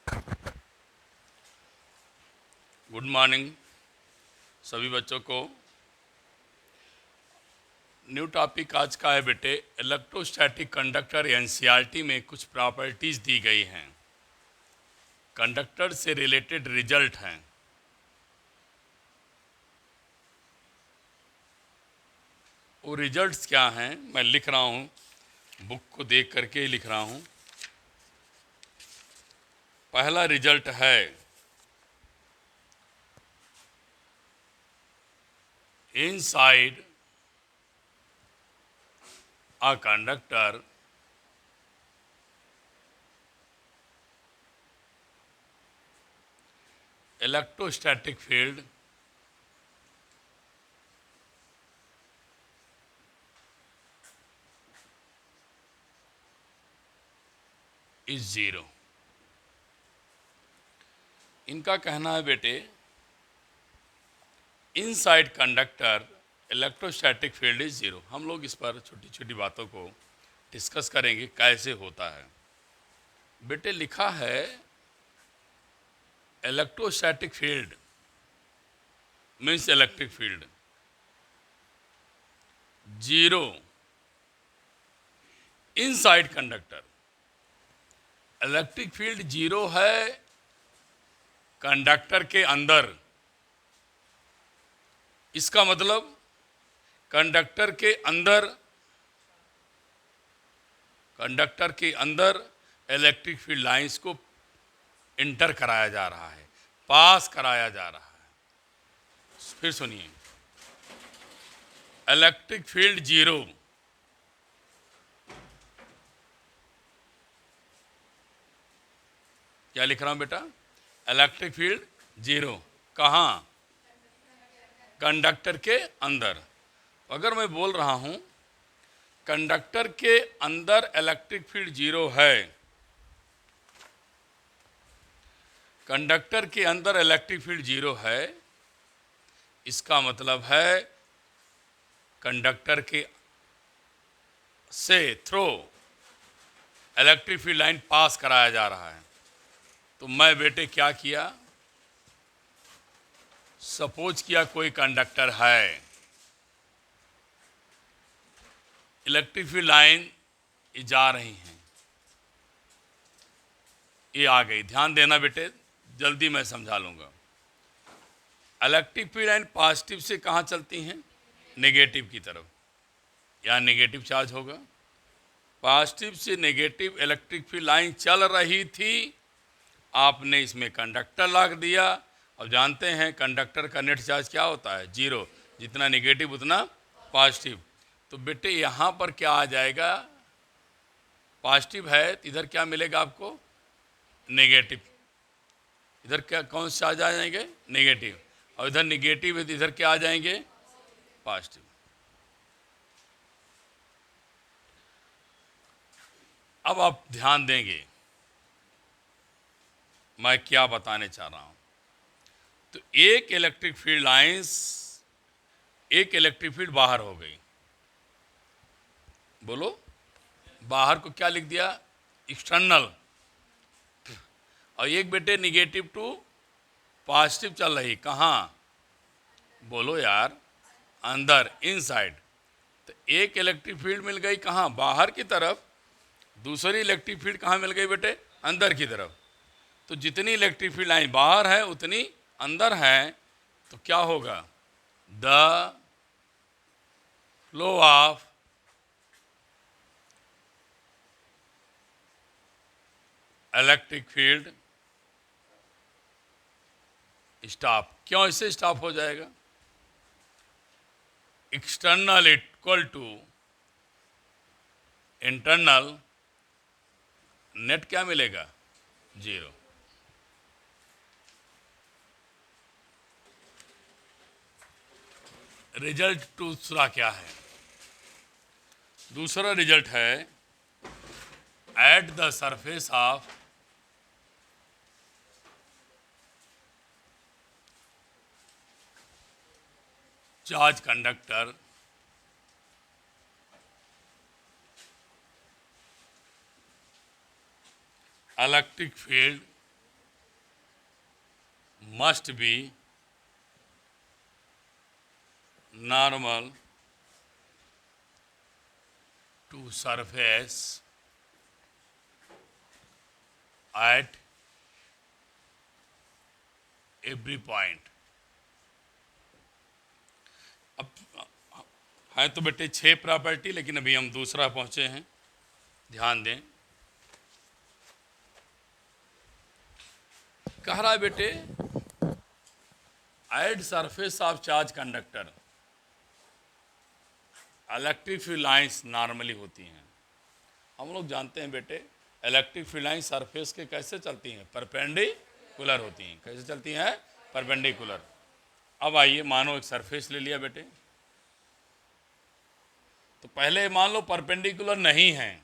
Good morning सभी बच्चों को। न्यू टॉपिक आज का है बेटे, इलेक्ट्रोस्टैटिक कंडक्टर। एनसीईआरटी में कुछ प्रॉपर्टीज दी गई हैं, कंडक्टर से रिलेटेड रिजल्ट हैं। वो रिजल्ट्स क्या हैं मैं लिख रहा हूँ, बुक को देख करके ही लिख रहा हूँ। पहला रिजल्ट है inside a conductor electrostatic field is zero. इनका कहना है बेटे, inside conductor electrostatic field is zero. हम लोग इस पर छोटी छोटी बातों को डिस्कस करेंगे कैसे होता है। बेटे लिखा है electrostatic field means electric field zero inside conductor. Electric field zero है कंडक्टर के अंदर। इसका मतलब कंडक्टर के अंदर इलेक्ट्रिक फील्ड लाइंस को इंटर कराया जा रहा है, पास कराया जा रहा है। फिर सुनिए, इलेक्ट्रिक फील्ड जीरो क्या लिख रहा हूं बेटा, इलेक्ट्रिक फील्ड जीरो कहाँ, कंडक्टर के अंदर। अगर मैं बोल रहा हूं कंडक्टर के अंदर इलेक्ट्रिक फील्ड जीरो है, कंडक्टर के अंदर इलेक्ट्रिक फील्ड जीरो है, इसका मतलब है कंडक्टर के से थ्रू इलेक्ट्रिक फील्ड लाइन पास कराया जा रहा है। तो मैं बेटे क्या किया, सपोज किया कोई कंडक्टर है, इलेक्ट्रिक फील्ड लाइन ये जा रही हैं, ये आ गई। ध्यान देना बेटे, जल्दी मैं समझा लूँगा। इलेक्ट्रिक फील्ड लाइन पॉजिटिव से कहाँ चलती हैं, नेगेटिव की तरफ। यहाँ नेगेटिव चार्ज होगा, पॉजिटिव से नेगेटिव इलेक्ट्रिक फील्ड लाइन चल रही थी, आपने इसमें कंडक्टर लगा दिया। अब जानते हैं कंडक्टर का नेट चार्ज क्या होता है, जीरो। जितना नेगेटिव उतना पॉजिटिव। तो बेटे यहाँ पर क्या आ जाएगा, पॉजिटिव है तो इधर क्या मिलेगा आपको, नेगेटिव। इधर क्या कौन से चार्ज आ जाएंगे, नेगेटिव। और इधर नेगेटिव है तो इधर क्या आ जाएंगे, पॉजिटिव। अब आप ध्यान देंगे मैं क्या बताने चाह रहा हूं। तो एक इलेक्ट्रिक फील्ड लाइंस, एक इलेक्ट्रिक फील्ड बाहर हो गई। बोलो, बाहर को क्या लिख दिया, एक्सटर्नल। और एक बेटे निगेटिव टू पॉजिटिव चल रही, कहाँ, बोलो यार, अंदर, इनसाइड। तो एक इलेक्ट्रिक फील्ड मिल गई कहाँ, बाहर की तरफ। दूसरी इलेक्ट्रिक फील्ड कहाँ मिल गई बेटे, अंदर की तरफ। तो जितनी इलेक्ट्रिक फील्ड लाइन बाहर है उतनी अंदर है। तो क्या होगा, the flow of electric field stop. क्यों इससे स्टॉप हो जाएगा, external equal to internal, net क्या मिलेगा, जीरो। रिजल्ट दूसरा क्या है, दूसरा रिजल्ट है at the surface of charge conductor electric field must be normal to surface at every point। अब है तो बेटे 6 प्रॉपर्टी, लेकिन अभी हम दूसरा पहुंचे हैं, ध्यान दें। कह रहा है बेटे at surface of charge conductor electric field lines normally होती हैं। हम लोग जानते हैं बेटे इलेक्ट्रिक फील्ड लाइन सरफेस के कैसे चलती हैं, परपेंडिकुलर होती हैं। कैसे चलती हैं? परपेंडिकुलर। अब आइए, मानो एक सरफेस ले लिया बेटे, तो पहले मान लो परपेंडिकुलर नहीं है।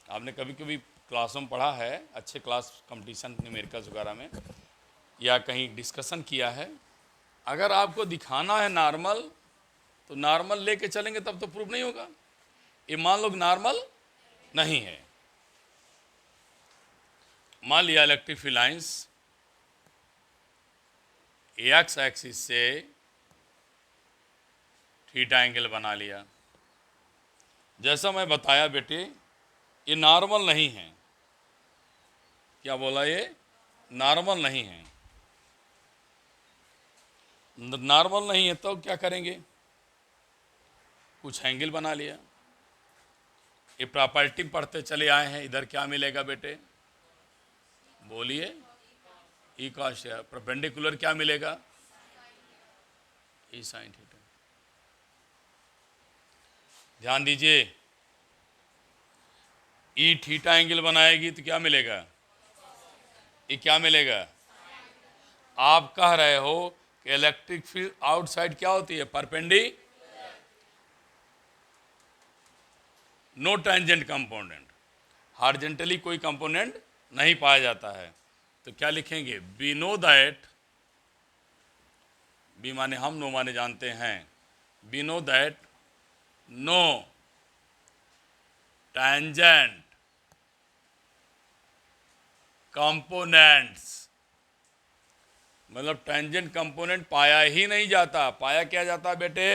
आपने कभी कभी क्लासों में पढ़ा है, अच्छे क्लास कंपटीशन न्यूमेरिकल्स वगैरह में, या कहीं डिस्कशन किया है। अगर आपको दिखाना है नॉर्मल, तो नॉर्मल लेके चलेंगे तब तो प्रूव नहीं होगा। ये मान लो नॉर्मल नहीं है। मान लिया electric field lines x axis से थीटा एंगल बना लिया। जैसा मैं बताया बेटे, ये नॉर्मल नहीं है। क्या बोला? ये नॉर्मल नहीं है। नॉर्मल नहीं है तो क्या करेंगे? कुछ एंगल बना लिया। ये प्रॉपर्टी पढ़ते चले आए हैं। इधर क्या मिलेगा बेटे? बोलिए। E cos. परपेंडिकुलर क्या मिलेगा? ई साइन थीटा। ध्यान दीजिए, ई थीटा एंगल बनाएगी तो क्या मिलेगा? ये क्या मिलेगा? आप कह रहे हो कि इलेक्ट्रिक फील्ड आउटसाइड क्या होती है? Perpendicular. No tangent component, horizontally कोई कंपोनेंट नहीं पाया जाता है। तो क्या लिखेंगे? वी नो दैट, बी माने हम, नो माने जानते हैं। We know that no tangent components, मतलब टेंजेंट कंपोनेंट पाया ही नहीं जाता। पाया क्या जाता बेटे?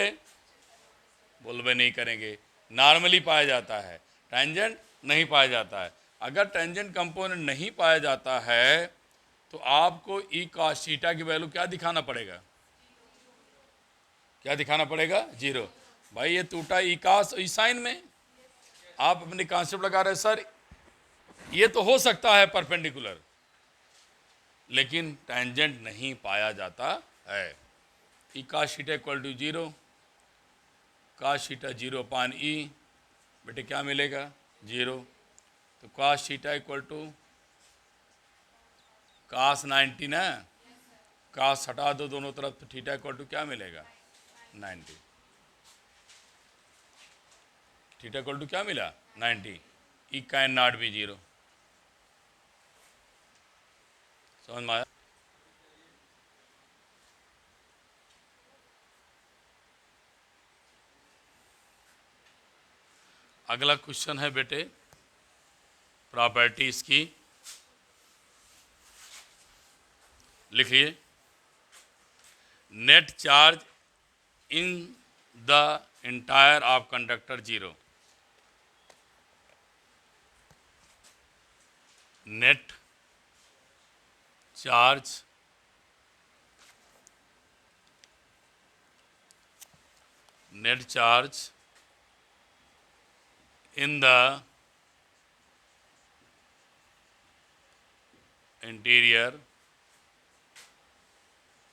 बोलबे नहीं करेंगे। नॉर्मली पाया जाता है, टेंजेंट नहीं पाया जाता है। अगर टेंजेंट कंपोनेंट नहीं पाया जाता है तो आपको ई कॉस थीटा की वैल्यू क्या दिखाना पड़ेगा? क्या दिखाना पड़ेगा? 0। भाई ये टूटा ई कॉस ई साइन में। आप अपने कॉन्सेप्ट लगा रहे सर, ये तो हो सकता है परपेंडिकुलर, लेकिन टेंजेंट नहीं पाया जाता है। E cos theta equal to 0, cos theta 0 upon E, बेटे क्या मिलेगा? 0। तो cos theta equal to cos 90 ना, कॉस हटा दो दोनों तरफ, तो थीटा इक्वल टू क्या मिलेगा? 90। थीटा इक्वल टू क्या मिला? 90। ई कैन नॉट बी 0। समझ में आया? अगला क्वेश्चन है बेटे प्रॉपर्टीज की। लिखिए, net charge in the entire of conductor 0। Net charge in the interior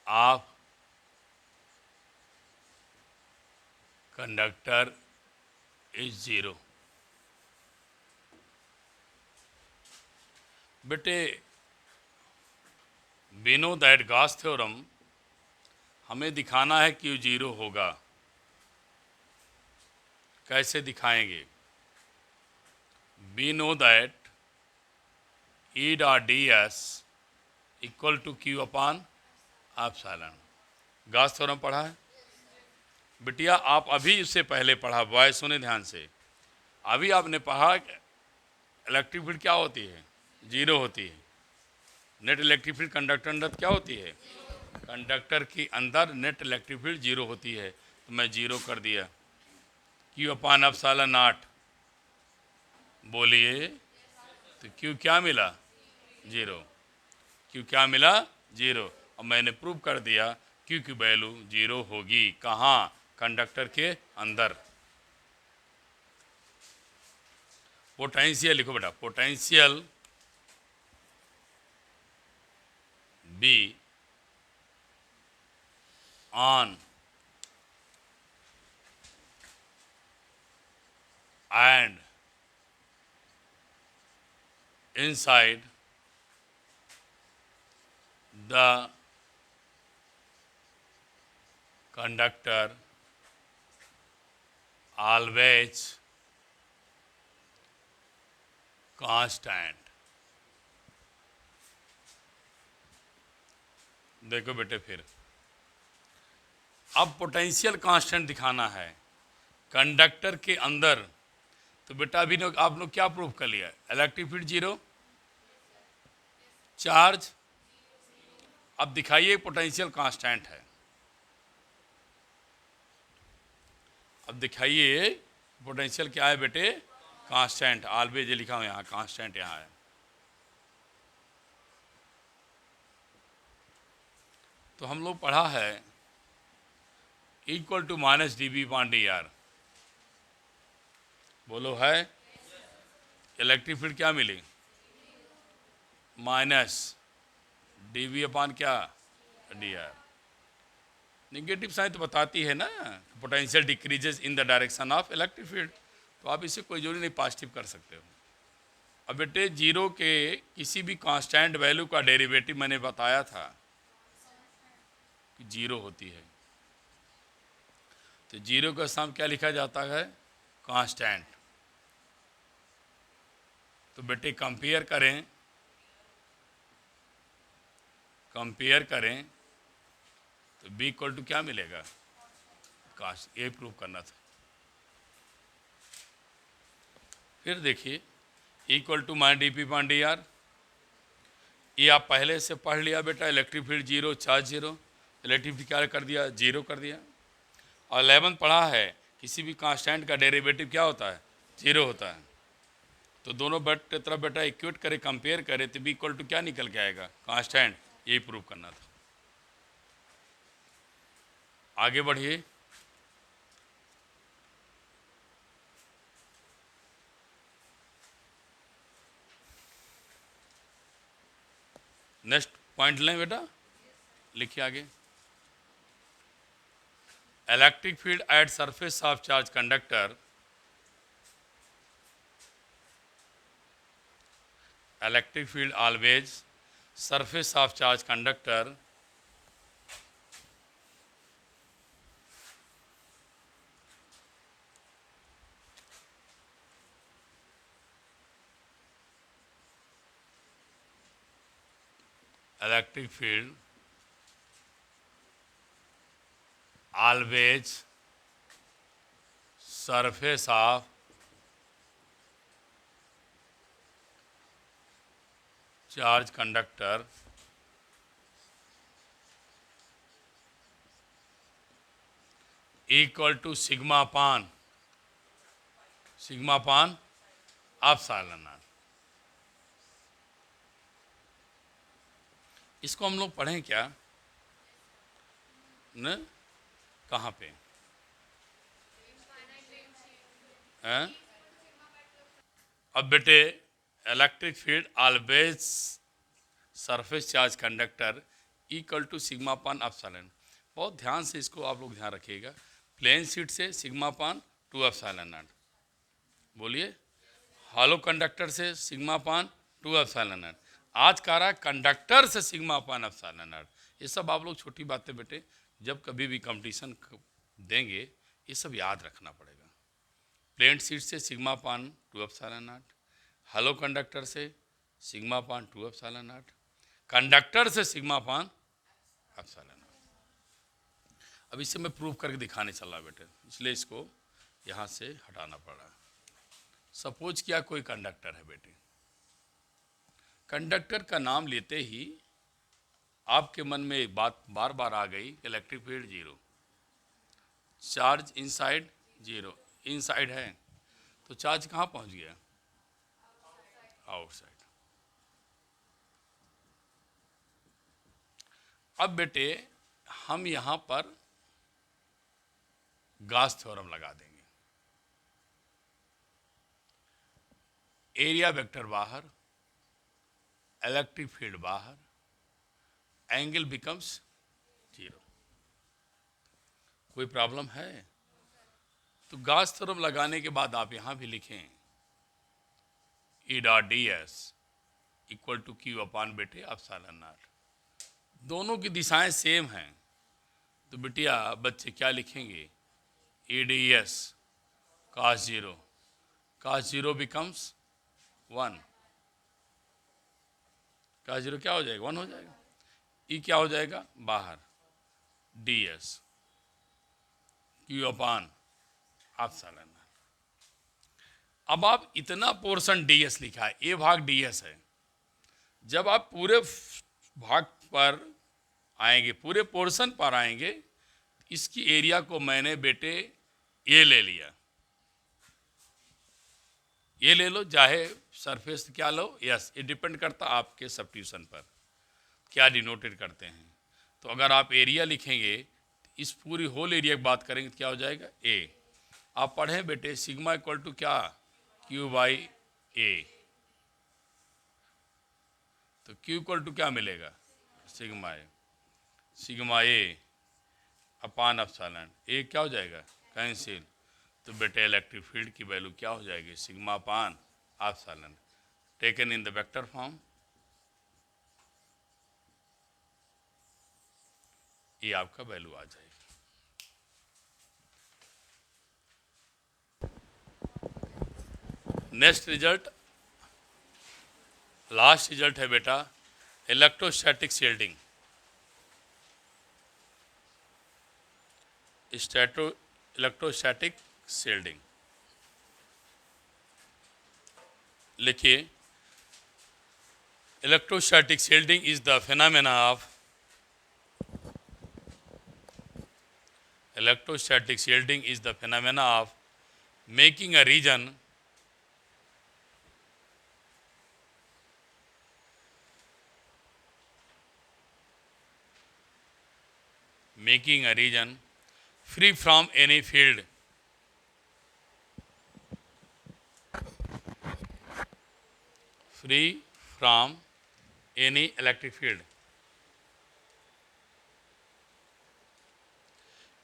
of conductor is 0। बेटे we know that Gauss theorem हमें दिखाना है कि 0 होगा। कैसे दिखाएंगे? We know that E dot ds equal to Q upon epsilon. Gauss theorem पढ़ा है बिटिया? आप अभी इससे पहले पढ़ा, बॉय सुने ध्यान से। अभी आपने पढ़ा कि इलेक्ट्रिक फील्ड क्या होती है? 0 होती है। नेट इलेक्ट्रिक फील्ड कंडक्टर अंदर क्या होती है? कंडक्टर के अंदर नेट इलेक्ट्रिक फील्ड जीरो होती है, तो मैं जीरो कर दिया। क्यू अपान एप्सिलॉन नॉट, बोलिए, तो क्यू क्या मिला? जीरो। क्यू क्या मिला? जीरो। और मैंने प्रूव कर दिया क्यू की वैल्यू जीरो होगी। कहाँ? कंडक्टर के अंदर। पोटेंशियल लिखो बेटा, potential be on and inside the conductor always constant। देखो बेटे, फिर अब पोटेंशियल कांस्टेंट दिखाना है कंडक्टर के अंदर। तो बेटा अभी आप लोग क्या प्रूव कर लिया? Electric field zero, charge. अब दिखाइए पोटेंशियल कांस्टेंट है। अब दिखाइए पोटेंशियल क्या है बेटे? कांस्टेंट। ऑलवेज लिखा हूं यहाँ, कांस्टेंट यहाँ है। तो हम लोग पढ़ा है equal to minus d B upon d r. बोलो है। इलेक्ट्रिक फील्ड क्या मिली? माइनस डी वी अपॉन क्या? D r. निगेटिव साइन तो बताती है ना, potential decreases in the direction of electric field. तो आप इसे कोई जरूरी नहीं पॉजिटिव कर सकते हो। अब बेटे जीरो के किसी भी कांस्टेंट वैल्यू का डेरिवेटिव मैंने बताया था कि जीरो होती है। तो जीरो का सम क्या लिखा जाता है? कांस्टेंट। तो बेटे कंपेयर करें, तो b इक्वल टू क्या मिलेगा? कांस्ट। ये प्रूव करना था। फिर देखिए equal to minus d P upon d r. ये आप पहले से पढ़ लिया बेटा, electric field zero, charge zero. Electric field क्या कर दिया? जीरो कर दिया। और 11 पढ़ा है किसी भी कांस्टेंट का डेरिवेटिव क्या होता है? जीरो होता है। तो दोनों तरफ बेटा इक्वेट करें, कंपेयर करें, तो बी इक्वल टू क्या निकल के आएगा? कांस्टेंट। यही प्रूव करना था। आगे बढ़िए। नेक्स्ट पॉइंट लें बेटा, लिखिए आगे। Electric field at surface of charge conductor, electric field always surface of charge conductor electric field always surface of charge conductor equal to sigma upon epsilon r। इसको हम लोग पढ़ें क्या न? कहाँ पे हैं? अब बेटे electric field always surface charge conductor equal to sigma upon epsilon. बहुत ध्यान से इसको आप लोग ध्यान रखिएगा। प्लेन शीट से सिग्मा अपॉन 2 एप्सिलॉन नॉट। बोलिए। हॉलो कंडक्टर से सिग्मा अपॉन 2 एप्सिलॉन नॉट। आज कह रहा है कंडक्टर से सिग्मा अपॉन एप्सिलॉन नॉट। ये सब आप लोग छोटी बातें बेटे जब कभी भी कंपटीशन देंगे ये सब याद रखना पड़ेगा। प्लेन शीट से sigma upon 2 epsilon naught, hollow conductor से sigma upon 2 epsilon naught, conductor से सिग्मा अपॉन एप्सिलॉन नॉट। अब इसे मैं प्रूव करके दिखाने चला बेटे, इसलिए इसको यहाँ से हटाना पड़ा। सपोज किया कोई कंडक्टर है बेटे, कंडक्टर का नाम लेते ही आपके मन में एक बात बार बार आ गई, electric field zero, charge inside zero, inside है तो चार्ज कहाँ पहुंच गया? आउटसाइड। अब बेटे हम यहां पर गॉस थ्योरम लगा देंगे। एरिया वेक्टर बाहर, इलेक्ट्रिक फील्ड बाहर, एंगल बिकम्स जीरो। कोई प्रॉब्लम है? तो गॉस थ्योरम लगाने के बाद आप यहां भी लिखें E dot D S equal to Q upon बेटे एप्सिलॉन नॉट। दोनों की दिशाएं सेम हैं तो बिटिया बच्चे क्या लिखेंगे? E D S cos zero, cos zero becomes 1, cos zero क्या हो जाएगा? 1 हो जाएगा। ई क्या हो जाएगा? बाहर, डी एस क्यू अपान एप्सिलॉन नॉट। अब आप इतना पोर्शन डी एस लिखा है, ए भाग डी एस है। जब आप पूरे भाग पर आएंगे, पूरे पोर्शन पर आएंगे, इसकी एरिया को मैंने बेटे ये ले लिया, ये ले लो, चाहे सरफेस क्या लो, यस, ये डिपेंड करता आपके सब्स्टिट्यूशन पर क्या डिनोटेड करते हैं। तो अगर आप एरिया लिखेंगे, इस पूरी होल एरिया की बात करेंगे तो क्या हो जाएगा? ए। आप पढ़ें बेटे सिग्मा इक्वल टू क्या? क्यू बाई ए। तो क्यू इक्वल टू क्या मिलेगा? सिग्मा ए, सिग्मा ए अपान एप्सिलॉन। ए क्या हो जाएगा? कैंसिल। तो बेटे इलेक्ट्रिक फील्ड की वैल्यू क्या हो जाएगी? Sigma upon epsilon taken in the vector form. ये आपका वैल्यू आ जाएगा। नेक्स्ट रिजल्ट, लास्ट रिजल्ट है बेटा इलेक्ट्रोस्टैटिक शील्डिंग। इलेक्ट्रोस्टैटिक शील्डिंग लिखिए। Electrostatic shielding is the phenomena of electrostatic shielding is the phenomena of making a region free from any field free from any electric field.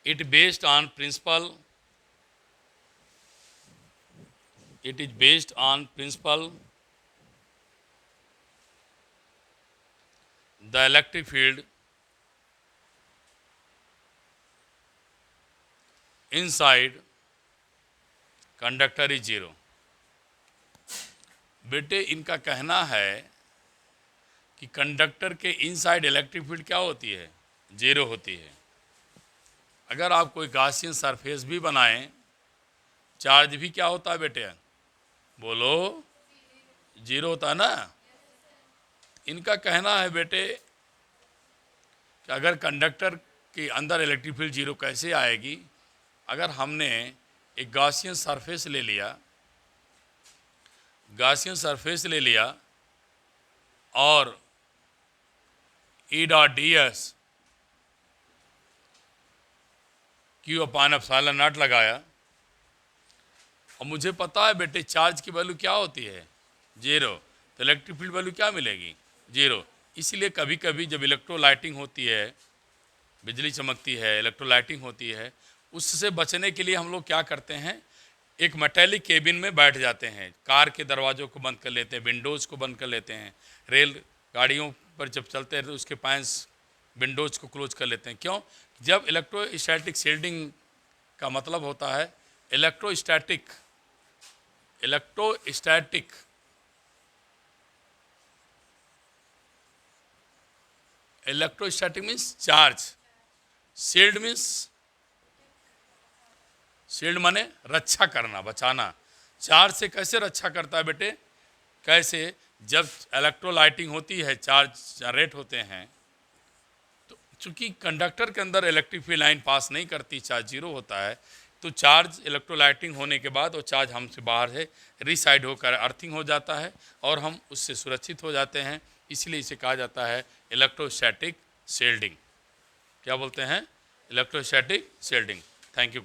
It is based on principle the electric field inside conductor is zero. बेटे इनका कहना है कि conductor के inside electric field क्या होती है? Zero होती है। अगर आप कोई गॉसियन सरफेस भी बनाएं, चार्ज भी क्या होता है बेटे? बोलो, जीरो होता है ना। इनका कहना है बेटे कि अगर कंडक्टर के अंदर इलेक्ट्रिक फील्ड जीरो कैसे आएगी? अगर हमने एक गॉसियन सरफेस ले लिया और ई dot D S Q upon epsilon not लगाया और मुझे पता है बेटे चार्ज की वैल्यू क्या होती है? जीरो। तो इलेक्ट्रिक फील्ड वैल्यू क्या मिलेगी? जीरो। इसलिए कभी कभी जब इलेक्ट्रोलाइटिंग होती है, बिजली चमकती है, इलेक्ट्रोलाइटिंग होती है, उससे बचने के लिए हम लोग क्या करते हैं? एक मेटेलिक केबिन में बैठ जाते हैं, कार के दरवाज़ों को बंद कर लेते हैं, विंडोज़ को बंद कर लेते हैं, रेल गाड़ियों पर जब चलते हैं तो उसके पैंस विंडोज़ को क्लोज कर लेते हैं। क्यों? जब इलेक्ट्रोस्टैटिक शील्डिंग का मतलब होता है इलेक्ट्रोस्टैटिक मीन्स चार्ज, शील्ड माने रक्षा करना, बचाना। चार्ज से कैसे रक्षा करता है बेटे? कैसे? जब इलेक्ट्रोलाइटिंग होती है, चार्ज जनरेट होते हैं, तो चूंकि कंडक्टर के अंदर इलेक्ट्रिक फील्ड लाइन पास नहीं करती, चार्ज जीरो होता है, तो चार्ज इलेक्ट्रोलाइटिंग होने के बाद वो चार्ज हमसे बाहर है रिसाइड होकर अर्थिंग हो जाता है और हम उससे सुरक्षित हो जाते हैं। इसलिए इसे कहा जाता है इलेक्ट्रोस्टैटिक शील्डिंग। क्या बोलते हैं? Electrostatic shielding. Thank you.